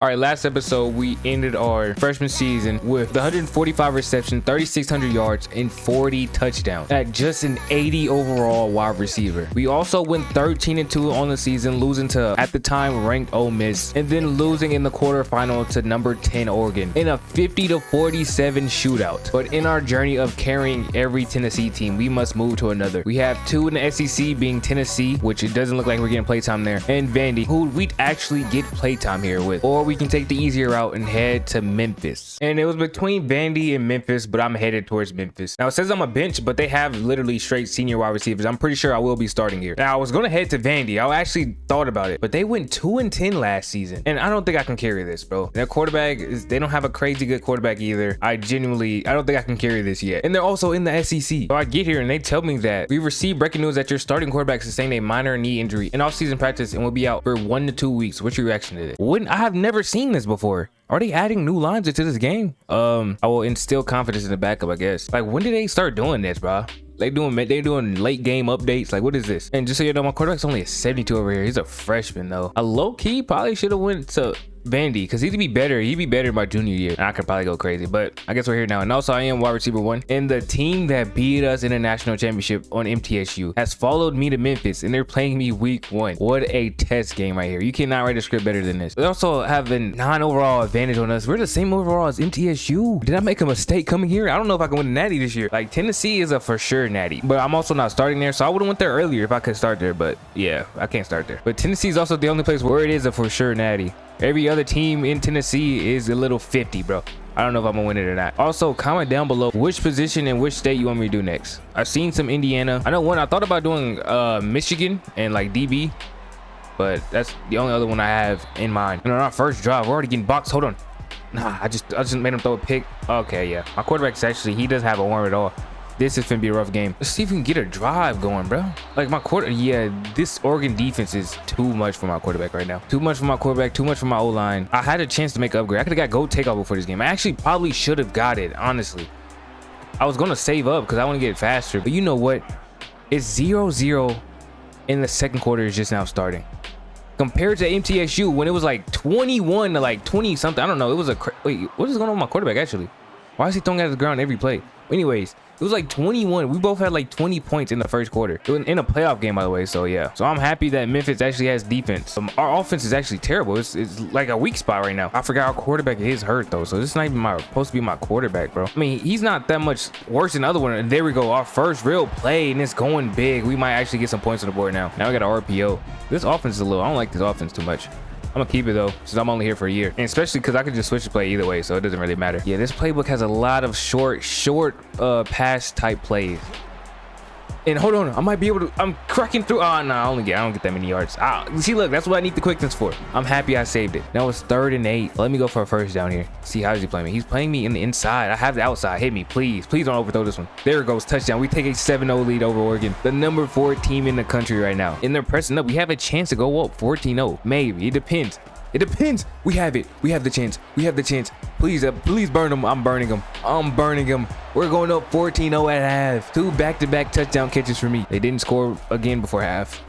All right, last episode, we ended our freshman season with the 145 reception, 3,600 yards, and 40 touchdowns at just an 80 overall wide receiver. We also went 13-2 on the season, losing to, at the time, ranked Ole Miss, and then losing in the quarterfinal to number 10 Oregon in a 50-47 shootout. But in our journey of carrying every Tennessee team, we must move to another. We have two in the SEC, being Tennessee, which it doesn't look like we're getting playtime there, and Vandy, who we'd actually get playtime here with. Or we can take the easier route and head to Memphis. And it was between Vandy and Memphis, but I'm headed towards Memphis. Now it says I'm a bench, but they have literally straight senior wide receivers. I'm pretty sure I will be starting here. Now I was gonna head to Vandy. I actually thought about it, but they went 2-10 last season, and I don't think I can carry this, bro. Their quarterback they don't have a crazy good quarterback either. I don't think I can carry this yet. And they're also in the SEC. So I get here and they tell me that we received breaking news that your starting quarterback sustained a minor knee injury in off-season practice and will be out for 1 to 2 weeks. What's your reaction to this? I have never seen this before. Are they adding new lines into this game? I will instill confidence in the backup, I guess. Like, when did they start doing this, bro? They doing late game updates. Like, what is this? And just so you know, my quarterback's only a 72 over here. He's a freshman though. A low key probably should have went to Vandy because he'd be better my junior year. And I could probably go crazy, but I guess we're here now. And also I am wide receiver 1. And the team that beat us in the national championship on MTSU has followed me to Memphis, and they're playing me week 1. What a test game right here. You cannot write a script better than this. They also have a 9 overall advantage on us. We're the same overall as MTSU. Did I make a mistake coming here? I don't know if I can win a natty this year. Like, Tennessee is a for sure natty, but I'm also not starting there, so I would have went there earlier if I could start there. But yeah, I can't start there. But Tennessee is also the only place where it is a for sure natty. Every other team in Tennessee is a little 50, bro. I don't know if I'm gonna win it or not. Also, comment down below which position and which state you want me to do next. I've seen some Indiana. I know one. I thought about doing Michigan and like DB, but that's the only other one I have in mind. And on our first drive, we're already getting boxed. Hold on. Nah, I just made him throw a pick. Okay, yeah. My quarterback's actually, he doesn't have a arm at all. This is gonna be a rough game. Let's see if we can get a drive going, bro. Like this Oregon defense is too much for my quarterback right now. Too much for my quarterback, too much for my O-line. I had a chance to make an upgrade. I could have got goal takeoff before this game. I actually probably should have got it, honestly. I was gonna save up because I want to get faster. But you know what? It's 0-0 in the second quarter is just now starting. Compared to MTSU when it was like 21 to like 20 something. I don't know. It was wait, what is going on with my quarterback actually? Why is he throwing at the ground every play? Anyways, it was like 21. We both had like 20 points in the first quarter. It was in a playoff game, by the way. So yeah. So I'm happy that Memphis actually has defense. Our offense is actually terrible. It's like a weak spot right now. I forgot our quarterback is hurt though. So this is not even supposed to be my quarterback, bro. I mean, he's not that much worse than the other one. And there we go. Our first real play, and it's going big. We might actually get some points on the board now. Now we got an RPO. This offense is I don't like this offense too much. I'm gonna keep it though, since I'm only here for a year, and especially because I could just switch to play either way, so it doesn't really matter. Yeah, this playbook has a lot of short pass type plays. And hold on, I might be able to. I'm cracking through. Oh no, I don't get that many yards. See, look, that's what I need the quickness for. I'm happy I saved it. Now it's 3rd and 8. Let me go for a first down here. See, how is he playing me? He's playing me in the inside. I have the outside. Hit me, please. Please don't overthrow this one. There it goes, touchdown. We take a 7-0 lead over Oregon, the number 4 team in the country right now. And they're pressing up. We have a chance to go up 14-0. Maybe. It depends. It depends. We have it. We have the chance. We have the chance. Please, please burn them. I'm burning them. I'm burning them. We're going up 14-0 at half. 2 back-to-back touchdown catches for me. They didn't score again before half.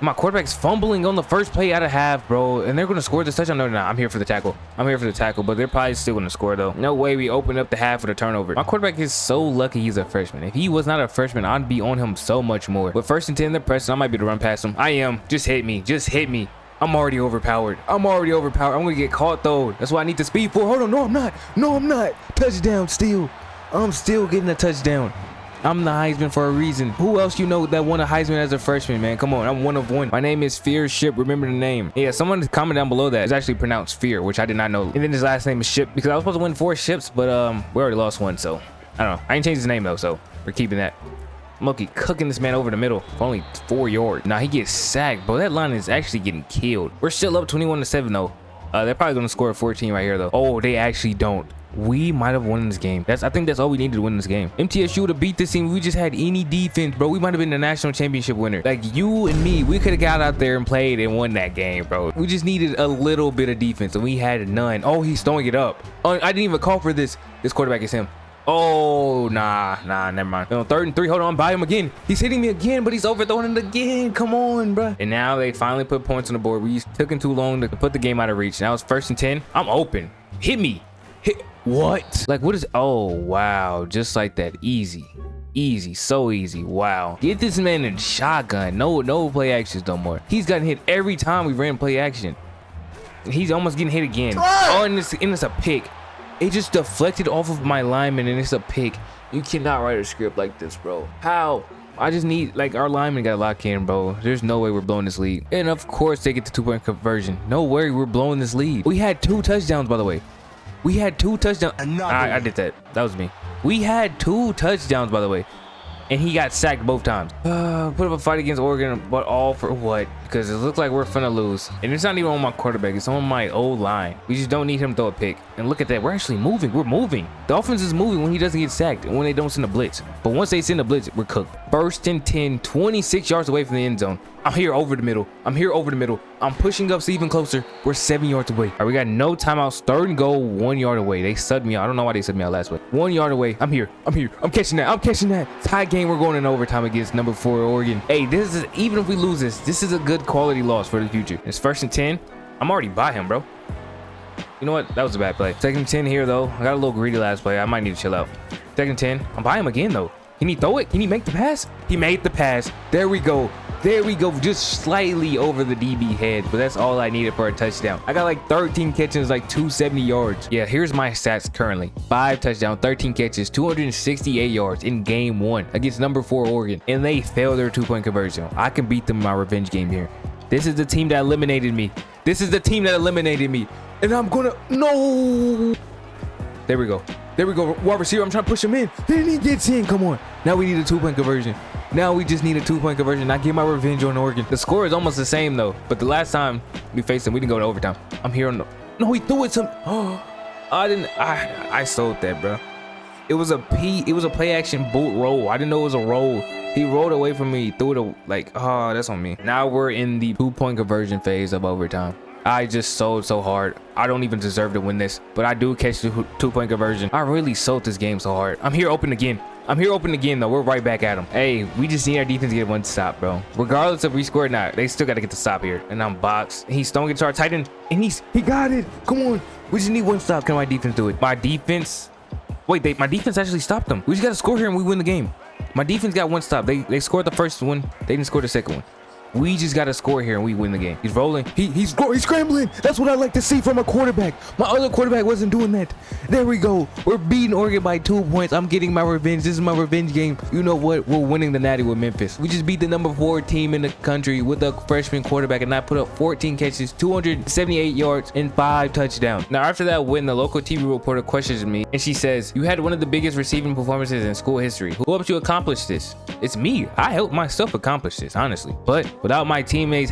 My quarterback's fumbling on the first play out of half, bro. And they're going to score this touchdown. No, I'm here for the tackle. I'm here for the tackle, but they're probably still going to score, though. No way we open up the half with a turnover. My quarterback is so lucky he's a freshman. If he was not a freshman, I'd be on him so much more. But 1st and 10, they're pressing. I might be able to run past him. I am. Just hit me. Just hit me. I'm already overpowered. I'm gonna get caught though. That's why I need the speed for. Hold on, no, I'm not. Touchdown still. I'm still getting a touchdown. I'm the Heisman for a reason. Who else you know that won a Heisman as a freshman, man? Come on, I'm 1 of 1. My name is Fear Ship. Remember the name. Yeah, someone comment down below that. It's actually pronounced Fear, which I did not know. And then his last name is Ship because I was supposed to win 4 ships, but we already lost 1, so I don't know. I ain't changed his name though, so we're keeping that. Monkey cooking this man over the middle for only 4 yards. Now he gets sacked, bro. That line is actually getting killed. We're still up 21-7 though. They're probably gonna score 14 right here though. Oh, they actually don't. We might have won this game. I think that's all we needed to win this game. MTSU to beat this team. We just had any defense, bro. We might have been the national championship winner. Like you and me, we could have got out there and played and won that game, bro. We just needed a little bit of defense and we had none. Oh, he's throwing it up. Oh, I didn't even call for this. This quarterback is him. Oh, nah, never mind. On 3rd and 3, hold on, buy him again. He's hitting me again, but he's overthrowing it again. Come on, bro. And now they finally put points on the board. We took him too long to put the game out of reach. Now it's 1st and 10. I'm open. Hit me. Hit. What? Like, what is? Oh, wow. Just like that. Easy. Easy. So easy. Wow. Get this man in shotgun. No play actions no more. He's gotten hit every time we ran play action. He's almost getting hit again. Oh, and it's a pick. It just deflected off of my lineman and it's a pick. You cannot write a script like this, bro. How? I just need, like, our lineman got locked in, bro. There's no way we're blowing this lead. And of course they get the 2-point conversion. No worry, we're blowing this lead. We had 2 touchdowns, by the way. We had 2 touchdowns. I did that. That was me. We had 2 touchdowns, by the way. And he got sacked both times. Put up a fight against Oregon, but all for what? Because it looks like we're finna lose. And it's not even on my quarterback. It's on my old line. We just don't need him to throw a pick. And look at that. We're actually moving. We're moving. The offense is moving when he doesn't get sacked and when they don't send a blitz. But once they send a blitz, we're cooked. 1st and 10, 26 yards away from the end zone. I'm here over the middle. I'm pushing up so even closer. We're 7 yards away. All right, we got no timeouts. 3rd and goal, 1 yard away. They subbed me out. I don't know why they subbed me out last week. 1 yard away. I'm here. I'm catching that. Tie game. We're going in overtime against number 4 Oregon. Hey, this is, even if we lose this is a good quality loss for the future. It's 1st and 10. I'm already by him, bro. You know what? That was a bad play. 2nd and 10 here, though. I got a little greedy last play. I might need to chill out. 2nd and 10. I'm by him again, though. Can he throw it? Can he make the pass? He made the pass. There we go. Just slightly over the DB head, but that's all I needed for a touchdown. I got like 13 catches, like 270 yards. Yeah, here's my stats currently. 5 touchdowns, 13 catches, 268 yards in game 1 against number 4 Oregon, and they failed their 2-point conversion. I can beat them in my revenge game here. This is the team that eliminated me. And I'm gonna, no. There we go. Wide receiver, I'm trying to push him in. Then he gets in. Come on. Now we need a 2-point conversion. Now we just need a 2-point conversion. I get my revenge on Oregon. The score is almost the same though. But the last time we faced him, we didn't go to overtime. I'm here on the. No, he threw it to. Oh, I sold that, bro. It was a play action boot roll. I didn't know it was a roll. He rolled away from me. Threw it like, oh, that's on me. Now we're in the 2-point conversion phase of overtime. I just sold so hard. I don't even deserve to win this, but I do catch the 2-point conversion. I really sold this game so hard. I'm here open again though. We're right back at them. Hey, we just need our defense to get 1 stop, bro. Regardless if we score or not, they still got to get the stop here. And I'm boxed. He's throwing it to our tight end, and he got it. Come on. We just need 1 stop. Can my defense do it? My defense actually stopped them. We just got to score here and we win the game. My defense got 1 stop. They scored the first one. They didn't score the second one. We just got to score here and we win the game. He's rolling. He's scrambling. That's what I like to see from a quarterback. My other quarterback wasn't doing that. There we go. We're beating Oregon by 2 points. I'm getting my revenge. This is my revenge game. You know what? We're winning the Natty with Memphis. We just beat the number 4 team in the country with a freshman quarterback, and I put up 14 catches, 278 yards, and 5 touchdowns. Now, after that win, the local TV reporter questions me, and she says, "You had one of the biggest receiving performances in school history. Who helped you accomplish this?" It's me. I helped myself accomplish this, honestly. But without my teammates,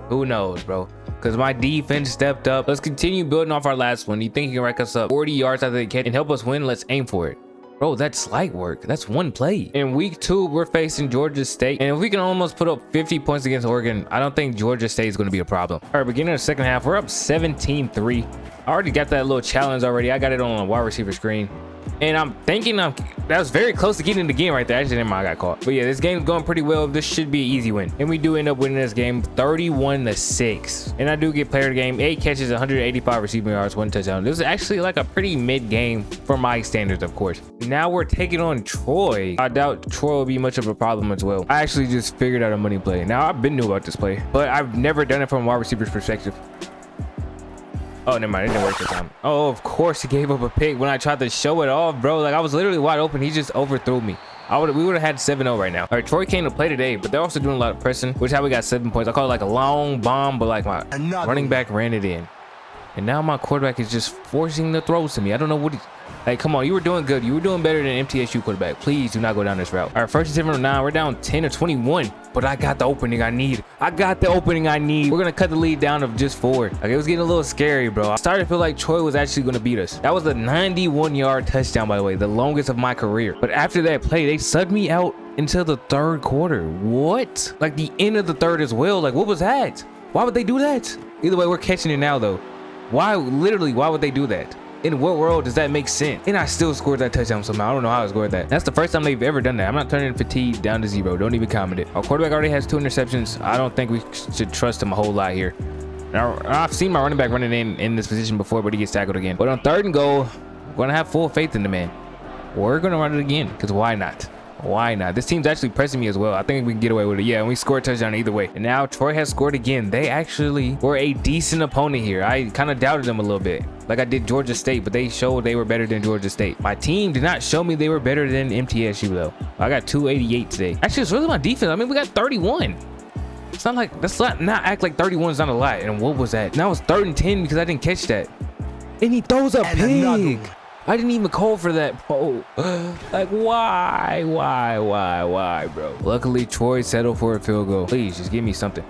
who knows, bro? Because my defense stepped up. Let's continue building off our last one. You think you can rack us up 40 yards after the catch and help us win? Let's aim for it. Bro, that's light work. That's 1 play. In week 2, we're facing Georgia State. And if we can almost put up 50 points against Oregon, I don't think Georgia State is going to be a problem. All right, beginning of the second half, we're up 17-3. I already got that little challenge already. I got it on a wide receiver screen. And I'm thinking that was very close to getting in the game right there. Actually, never mind, I got caught. But yeah, this game's going pretty well. This should be an easy win. And we do end up winning this game 31-6. And I do get player of the game. 8 catches, 185 receiving yards, 1 touchdown. This is actually like a pretty mid game for my standards, of course. Now we're taking on Troy. I doubt Troy will be much of a problem as well. I actually just figured out a money play. Now, I've been new about this play, but I've never done it from a wide receiver's perspective. Oh, never mind. It didn't work this time. Oh, of course he gave up a pick when I tried to show it off, bro. Like, I was literally wide open. He just overthrew me. We would have had 7-0 right now. All right, Troy came to play today, but they're also doing a lot of pressing, which is how we got 7 points. I call it like a long bomb, but like my running back ran it in. And now my quarterback is just forcing the throws to me. I don't know what like, come on, you were doing good. You were doing better than MTSU quarterback. Please do not go down this route. All right, 1st and 7-9. We're down 10-21, but I got the opening I need. We're going to cut the lead down to just 4. Like, it was getting a little scary, bro. I started to feel like Troy was actually going to beat us. That was a 91-yard touchdown, by the way, the longest of my career. But after that play, they subbed me out until the 3rd quarter. What? Like, the end of the 3rd as well. Like, what was that? Why would they do that? Either way, we're catching it now, though. Why would they do that? In what world does that make sense? And I still scored that touchdown somehow. I don't know how I scored that. That's the first time they've ever done that. I'm not turning fatigue down to 0. Don't even comment it. Our quarterback already has 2 interceptions. I don't think we should trust him a whole lot here. Now, I've seen my running back running in this position before, but he gets tackled again. But on 3rd and goal, we're going to have full faith in the man. We're going to run it again, because why not? Why not? This team's actually pressing me as well. I think we can get away with it. Yeah, and we scored a touchdown either way. And now Troy has scored again. They actually were a decent opponent here. I kind of doubted them a little bit, like I did Georgia State, but they showed they were better than Georgia State. My team did not show me they were better than MTSU, though. I got 288 today. Actually, it's really my defense. I mean, we got 31. It's not like, let's not act like 31 is not a lot. And what was that? Now it's 3rd and 10 because I didn't catch that. And he throws a pig. I didn't even call for that. Oh, like why, bro? Luckily, Troy settled for a field goal. Please, just give me something.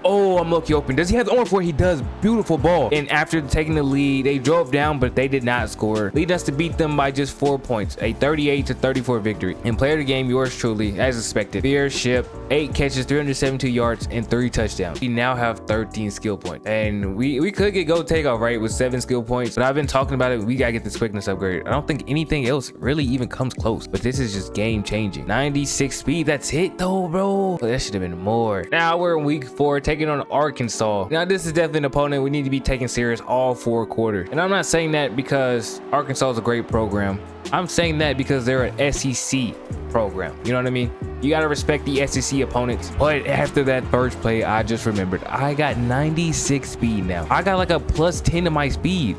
Oh, I'm lucky open. Does he have the arm for it? He does. Beautiful ball. And after taking the lead, they drove down, but they did not score. Lead us to beat them by just 4 points. A 38-34 victory. And player of the game, yours truly, as expected. Fearship, 8 catches, 372 yards, and 3 touchdowns. We now have 13 skill points. And we could get go takeoff, right, with 7 skill points. But I've been talking about it. We gotta get this quickness upgrade. I don't think anything else really even comes close. But this is just game changing. 96 speed. That's it, though, bro. Oh, that should have been more. Now we're in week 4. Taking on Arkansas. Now this is definitely an opponent we need to be taking serious all 4 quarters. And I'm not saying that because Arkansas is a great program. I'm saying that because they're an SEC program. You know what I mean? You got to respect the SEC opponents. But after that first play, I just remembered I got 96 speed now. I got like a +10 to my speed.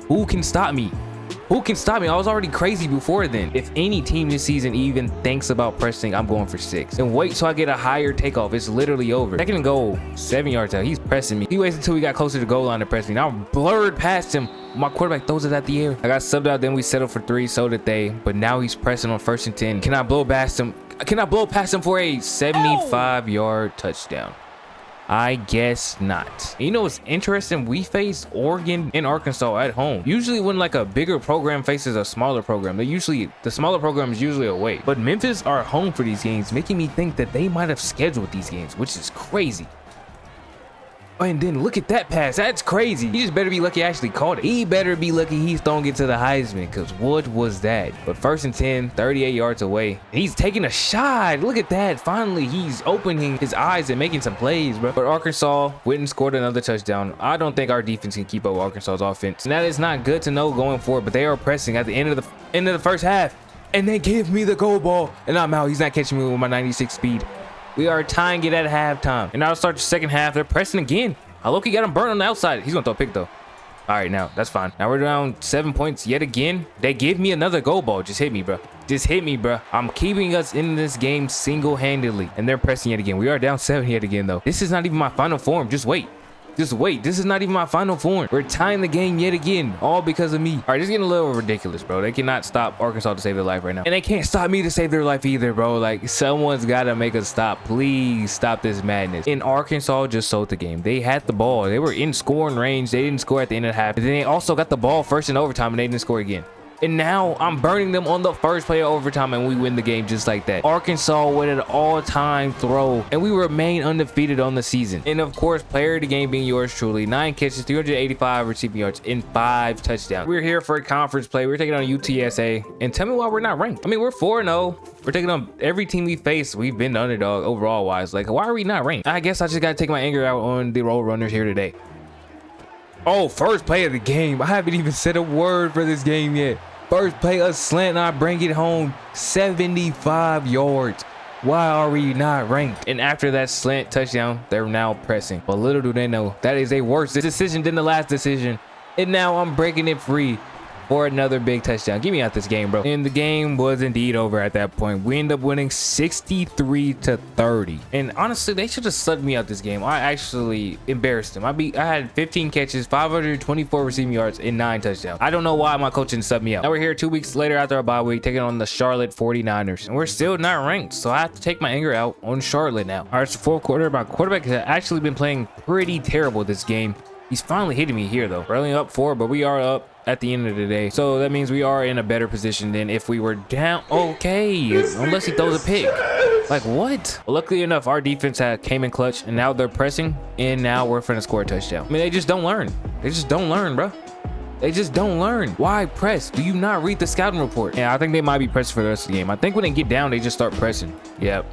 Who can stop me? Who can stop me? I was already crazy before then. If any team this season even thinks about pressing, I'm going for 6. And wait till I get a higher takeoff. It's literally over. 2nd and goal, 7 yards out. He's pressing me. He waits until we got closer to the goal line to press me. Now I'm blurred past him. My quarterback throws it at the air. I got subbed out, then we settled for 3, so did they. But now he's pressing on 1st and 10. Can I blow past him? Can I blow past him for a 75-yard touchdown? I guess not. You know what's interesting? We face Oregon and Arkansas at home. Usually when like a bigger program faces a smaller program, the smaller program is usually away. But Memphis are home for these games, making me think that they might have scheduled these games, which is crazy. And then look at that pass. That's crazy. He just better be lucky I actually caught it. He better be lucky he's throwing it to the Heisman, because what was that? But 1st and 10, 38 yards away. He's taking a shot. Look at that. Finally, he's opening his eyes and making some plays, bro. But Arkansas went and scored another touchdown. I don't think our defense can keep up with Arkansas's offense. And that is not good to know going forward, but they are pressing at the end of the first half. And they give me the goal ball, and I'm out. He's not catching me with my 96 speed. We are tying it at halftime. And now to start the second half, they're pressing again. I low-key got him burned on the outside. He's gonna throw a pick though. All right, now that's fine. Now we're down 7 points yet again. They give me another goal ball. Just hit me, bro. Just hit me, bro. I'm keeping us in this game single-handedly. And they're pressing yet again. We are down 7 yet again though. This is not even my final form. Just wait. Just wait. This is not even my final form. We're tying the game yet again, all because of me. All right, this is getting a little ridiculous, bro. They cannot stop Arkansas to save their life right now. And they can't stop me to save their life either, bro. Like, someone's got to make us stop. Please stop this madness. And Arkansas just sold the game. They had the ball. They were in scoring range. They didn't score at the end of the half. And then they also got the ball first in overtime, and they didn't score again. And now I'm burning them on the first play of overtime, and we win the game just like that. Arkansas with an all-time throw, and we remain undefeated on the season. And of course, player of the game being yours truly. 9 catches, 385 receiving yards, and 5 touchdowns. We're here for a conference play. We're taking on UTSA. And tell me why we're not ranked. I mean, we're 4-0. We're taking on every team we face. We've been the underdog overall wise. Like, why are we not ranked? I guess I just got to take my anger out on the road runners here today. Oh, first play of the game. I haven't even said a word for this game yet. First play, a slant, and I bring it home. 75 yards. Why are we not ranked? And after that slant touchdown, they're now pressing. But little do they know, that is a worse decision than the last decision. And now I'm breaking it free for another big touchdown. Get me out this game, bro. And the game was indeed over at that point. We end up winning 63-30. And honestly, they should have subbed me out this game. I actually embarrassed them. I had 15 catches, 524 receiving yards, and 9 touchdowns. I don't know why my coach didn't sub me out. Now we're here 2 weeks later after our bye week, taking on the Charlotte 49ers. And we're still not ranked, so I have to take my anger out on Charlotte now. All right, so fourth quarter. My quarterback has actually been playing pretty terrible this game. He's finally hitting me here, though. We're only up 4, but we are up at the end of the day. So that means we are in a better position than if we were down. Okay, unless he throws a pick. Like, what? Well, luckily enough, our defense came in clutch, and now they're pressing, and now we're finna score a touchdown. I mean, they just don't learn. They just don't learn, bro. They just don't learn. Why press? Do you not read the scouting report? Yeah, I think they might be pressing for the rest of the game. I think when they get down, they just start pressing. Yep.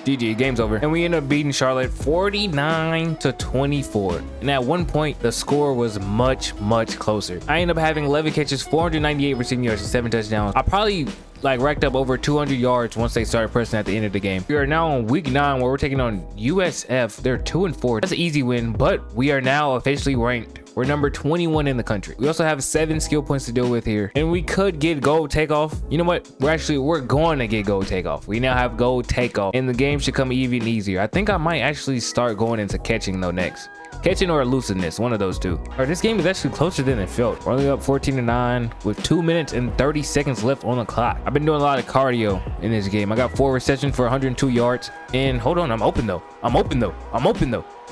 GG, game's over. And we end up beating Charlotte 49-24. And at one point, the score was much closer. I ended up having 11 catches, 498 receiving yards, and 7 touchdowns. I probably like racked up over 200 yards once they started pressing at the end of the game. We are now on week 9 where we're taking on USF. They're 2-4. That's an easy win, but we are now officially ranked. We're number 21 in the country. We also have 7 skill points to deal with here. And we could get gold takeoff. You know what? We're going to get gold takeoff. We now have gold takeoff. And the game should come even easier. I think I might actually start going into catching though next. Catching or elusiveness, one of those two. All right, this game is actually closer than it felt. We're only up 14-9 with 2 minutes and 30 seconds left on the clock. I've been doing a lot of cardio in this game. I got 4 receptions for 102 yards. And hold on, I'm open though.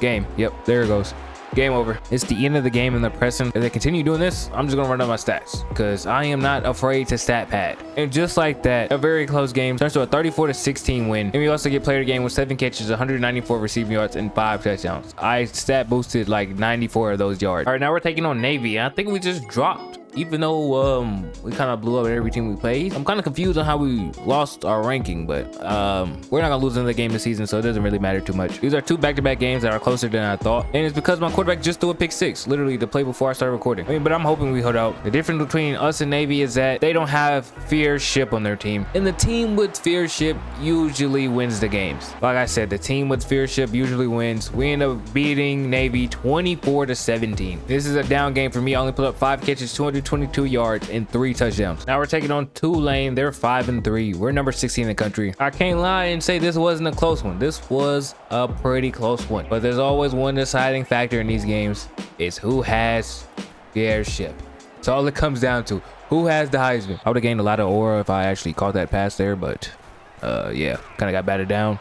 Game, yep, there it goes. Game over. It's the end of the game and they're pressing. If they continue doing this, I'm just gonna run up my stats because I am not afraid to stat pad. And just like that, a very close game turns to a 34-16 win. And we also get player of the game with 7 catches, 194 receiving yards, and 5 touchdowns. I stat boosted like 94 of those yards. All right, now we're taking on Navy. I think we just dropped. Even though we kind of blew up every team we played, I'm kind of confused on how we lost our ranking, but we're not gonna lose another game this season, so it doesn't really matter too much. These are 2 back-to-back games that are closer than I thought, and it's because my quarterback just threw a pick 6, literally the play before I started recording. But I'm hoping we hold out. The difference between us and Navy is that they don't have fearship on their team, and the team with fearship usually wins the games. Like I said, the team with fearship usually wins. We end up beating Navy 24-17. This is a down game for me. I only put up 5 catches, 222 yards, and 3 touchdowns. Now we're taking on Tulane. They're 5-3. We're number 16 in the country. I can't lie and say this wasn't a close one. This was a pretty close one. But there's always one deciding factor in these games. It's who has fearship. It's all it comes down to. Who has the Heisman? I would have gained a lot of aura if I actually caught that pass there, but yeah, kind of got batted down.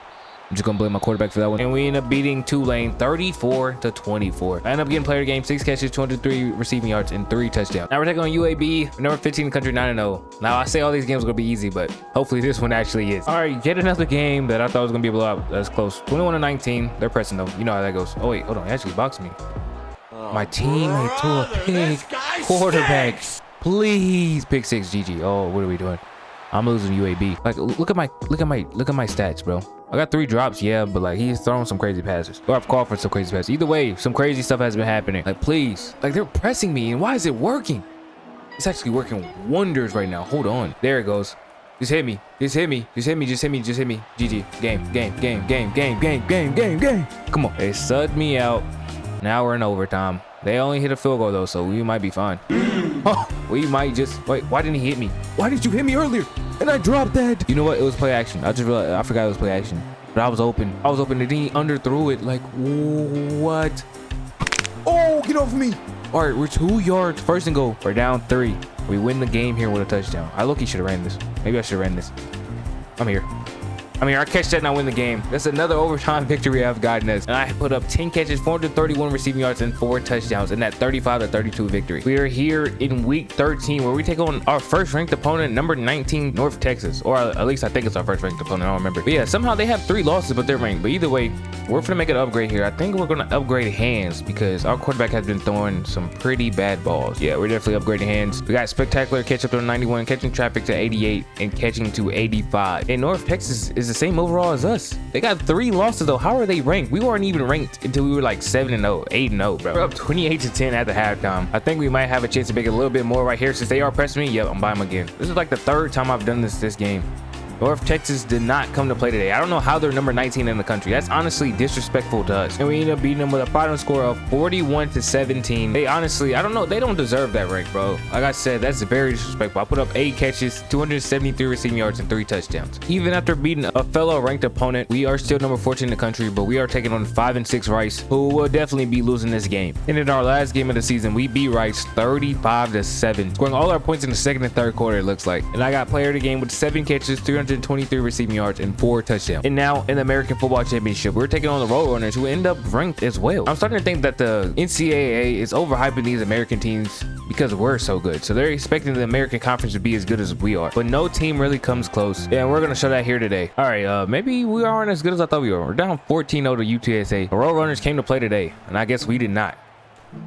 I'm just gonna blame my quarterback for that one. And we end up beating Tulane 34-24. I end up getting player of the game, 6 catches, 203 receiving yards, and 3 touchdowns. Now we're taking on UAB, number 15 in the country, 9-0. Now I say all these games are gonna be easy, but hopefully this one actually is. All right, yet another game that I thought was gonna be a blowout. That's close. 21-19. They're pressing though. You know how that goes. Oh wait, hold on. He actually boxed me. My teammate threw a pick. Quarterback, please pick 6. GG. Oh, what are we doing? I'm losing UAB. Like, look at my stats, bro. I got 3 drops, yeah, but like he's throwing some crazy passes. Or I've called for some crazy passes. Either way, some crazy stuff has been happening. Like, please, like they're pressing me, and why is it working? It's actually working wonders right now. Hold on, there it goes. Just hit me. Just hit me. Just hit me. Just hit me. Just hit me. GG. Game. Come on. They subbed me out. Now we're in overtime. They only hit a field goal though, so we might be fine. Oh, we might just wait. Why didn't he hit me? Why did you hit me earlier? And I dropped that. You know what? It was play action. I just realized I forgot it was play action. But I was open. And then he underthrew it. Like what? Oh, get off me! All right, we're 2 yards. First and goal. We're down 3. We win the game here with a touchdown. I look, he should have ran this. Maybe I should have ran this. I'm here. I catch that and I win the game. That's another overtime victory I've gotten us. And I put up 10 catches, 431 receiving yards, and 4 touchdowns in that 35-32 victory. We are here in week 13 where we take on our first ranked opponent, number 19, North Texas. Or at least I think it's our first ranked opponent. I don't remember. But yeah, somehow they have 3 losses, but they're ranked. But either way, we're gonna make an upgrade here. I think we're gonna upgrade hands because our quarterback has been throwing some pretty bad balls. Yeah, we're definitely upgrading hands. We got spectacular catch up to 91, catching traffic to 88, and catching to 85. And North Texas is the same overall as us. They got 3 losses though. How are they ranked? We weren't even ranked until we were like 7-0, 8-0, bro. We're up 28-10 at the halftime. I think we might have a chance to make it a little bit more right here since they are pressing me. Yep, I'm buying them again. This is like the 3rd time I've done this game. North Texas did not come to play today. I don't know how they're number 19 in the country. That's honestly disrespectful to us. And we ended up beating them with a final score of 41-17. They honestly, I don't know, they don't deserve that rank, bro. Like I said, that's very disrespectful. I put up 8 catches, 273 receiving yards, and 3 touchdowns. Even after beating a fellow ranked opponent, we are still number 14 in the country, but we are taking on 5-6 Rice, who will definitely be losing this game. And in our last game of the season, we beat Rice 35-7, scoring all our points in the 2nd and 3rd quarter, it looks like. And I got player of the game with 7 catches, 323 receiving yards, and 4 touchdowns. And now in the American Football Championship, we're taking on the Roadrunners, who end up ranked as well. I'm starting to think that the NCAA is overhyping these American teams because we're so good. So they're expecting the American Conference to be as good as we are. But no team really comes close. Yeah, we're going to show that here today. All right, maybe we aren't as good as I thought we were. We're down 14-0 to UTSA. The Roadrunners came to play today, and I guess we did not.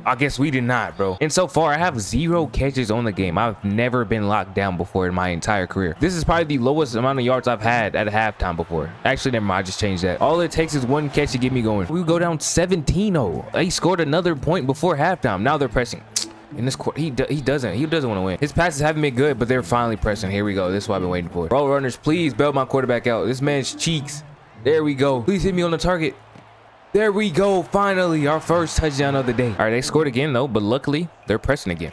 I guess we did not, bro. And so far, I have 0 catches on the game. I've never been locked down before in my entire career. This is probably the lowest amount of yards I've had at halftime before. Actually, never mind. I just changed that. All it takes is 1 catch to get me going. We go down 17-0. They scored another point before halftime. Now they're pressing. In this quarter, he doesn't want to win. His passes haven't been good, but they're finally pressing. Here we go. This is what I've been waiting for. Bro, runners, please bail my quarterback out. This man's cheeks. There we go. Please hit me on the target. There we go. Finally, our first touchdown of the day. All right, they scored again though, but luckily they're pressing again.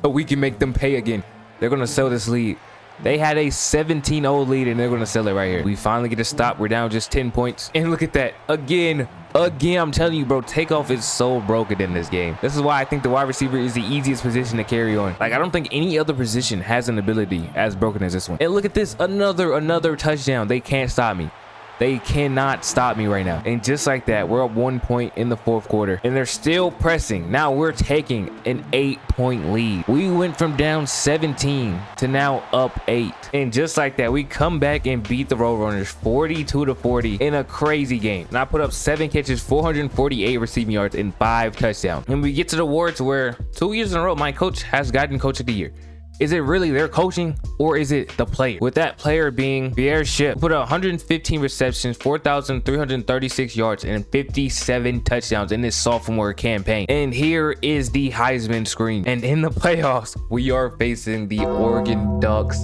But we can make them pay again. They're gonna sell this lead. They had a 17-0 lead and they're gonna sell it right here. We finally get a stop. We're down just 10 points. And look at that. Again, I'm telling you, bro, takeoff is so broken in this game. This is why I think the wide receiver is the easiest position to carry on. Like, I don't think any other position has an ability as broken as this one. And look at this. Another touchdown. They can't stop me. They cannot stop me right now. And just like that, we're up 1 point in the 4th quarter. And they're still pressing. Now we're taking an 8-point lead. We went from down 17 to now up 8. And just like that, we come back and beat the Roadrunners 42-40 in a crazy game. And I put up 7 catches, 448 receiving yards, and 5 touchdowns. And we get to the awards where 2 years in a row, my coach has gotten Coach of the Year. Is it really their coaching or is it the player? With that player being Pierre Ship, put up 115 receptions, 4,336 yards, and 57 touchdowns in this sophomore campaign. And here is the Heisman screen. And in the playoffs, we are facing the Oregon Ducks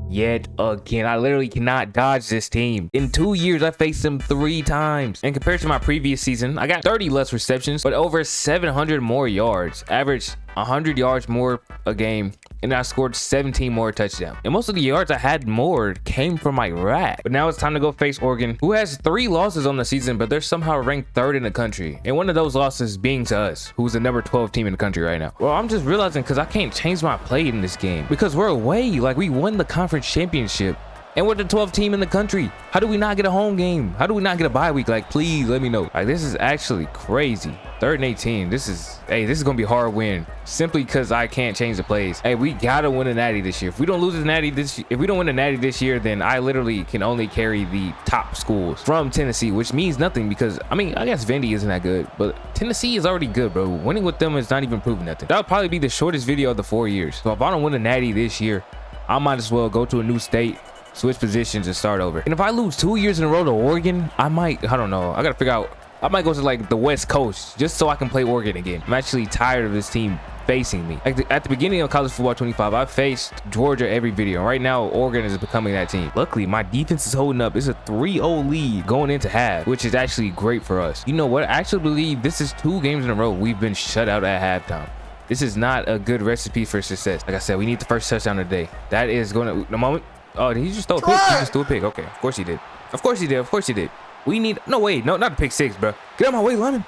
yet again. I literally cannot dodge this team. In 2 years, I faced them 3 times. And compared to my previous season, I got 30 less receptions, but over 700 more yards. Averaged 100 yards more a game. And I scored 17 more touchdowns. And most of the yards I had more came from my rack. But now it's time to go face Oregon, who has 3 losses on the season, but they're somehow ranked 3rd in the country. And one of those losses being to us, who's the number 12 team in the country right now. Well, I'm just realizing because I can't change my play in this game because we're away. Like, we won the conference championship. And we're the 12th team in the country. How do we not get a home game? How do we not get a bye week? Like, please let me know. Like, this is actually crazy. 3rd and 18. This is gonna be a hard win simply because I can't change the plays. Hey, we gotta win a natty this year. If we don't lose a natty if we don't win a natty this year, then I literally can only carry the top schools from Tennessee, which means nothing because I mean, I guess Vandy isn't that good, but Tennessee is already good, bro. Winning with them is not even proving nothing. That'll probably be the shortest video of the 4 years. So if I don't win a natty this year, I might as well go to a new state, switch positions, and start over. And if I lose 2 years in a row to Oregon, I don't know. I gotta figure out. I might go to like the West Coast just so I can play Oregon again. I'm actually tired of this team facing me. Like at the beginning of college football 25, I faced Georgia every video. Right now, Oregon is becoming that team. Luckily, my defense is holding up. It's a 3-0 lead going into half, which is actually great for us. You know what? I actually believe this is 2 games in a row we've been shut out at halftime. This is not a good recipe for success. Like I said, we need the first touchdown of the day. That is going to the moment. Oh, did he just throw a pick? He just threw a pick. Okay, of course he did. Of course he did. Of course he did. We need no way. No, not a pick 6, bro. Get out of my way, Lemon.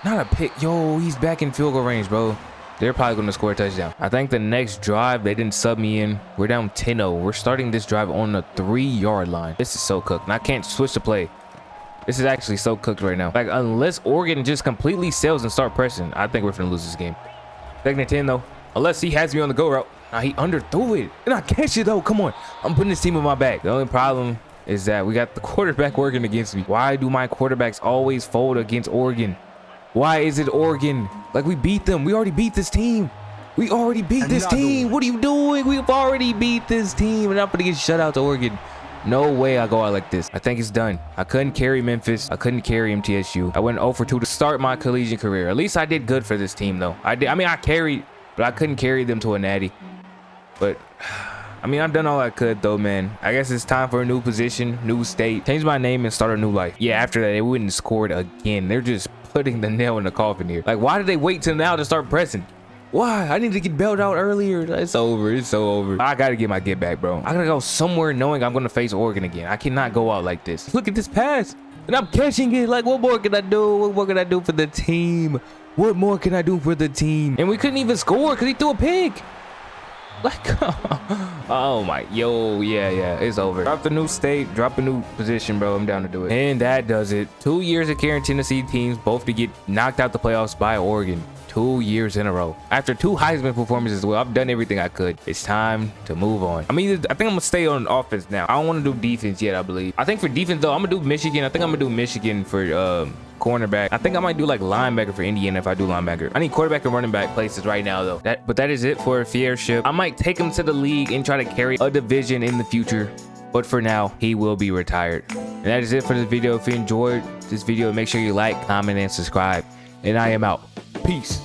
Not a pick. Yo, he's back in field goal range, bro. They're probably going to score a touchdown. I think the next drive, they didn't sub me in. We're down 10-0. We're starting this drive on the 3-yard line. This is so cooked. And I can't switch the play. This is actually so cooked right now. Like, unless Oregon just completely sails and start pressing, I think we're going to lose this game. Second and 10, though. Unless he has me on the go route. Nah, he underthrew it. And I catch it, though. Come on. I'm putting this team on my back. The only problem is that we got the quarterback working against me. Why do my quarterbacks always fold against Oregon? Why is it Oregon? Like, we beat them. We already beat this team. We already beat this team. What are you doing? We've already beat this team. And I'm going to get shut out to Oregon. No way I go out like this. I think it's done. I couldn't carry Memphis. I couldn't carry MTSU. I went 0 for 2 to start my collegiate career. At least I did good for this team, though. I mean, I carried, but I couldn't carry them to a natty. But I mean, I've done all I could, though, man. I guess it's time for a new position, new state, change my name and start a new life. Yeah, after that, they wouldn't score it again. They're just putting the nail in the coffin here. Like, why did they wait till now to start pressing? Why? I need to get bailed out earlier. It's over. It's so over. I gotta get my get back, bro. I gotta go somewhere knowing I'm gonna face Oregon again. I cannot go out like this. Look at this pass. And I'm catching it. Like, what more can I do? What more can I do for the team? What more can I do for the team? And we couldn't even score because he threw a pick. Like, oh my, yeah, it's over. Drop the new state, drop a new position, bro. I'm down to do it. And that does it. 2 years of carrying Tennessee teams, both to get knocked out the playoffs by Oregon. 2 years in a row. After 2 Heisman performances as well, I've done everything I could. It's time to move on. I mean, I think I'm gonna stay on offense now. I don't want to do defense yet, I believe. I think for defense though, I'm gonna do Michigan. I think I'm gonna do Michigan for cornerback. I think I might do like linebacker for Indiana if I do linebacker. I need quarterback and running back places right now though. But that is it for Fiership. I might take him to the league and try to carry a division in the future. But for now, he will be retired. And that is it for this video. If you enjoyed this video, make sure you like, comment, and subscribe. And I am out. Peace.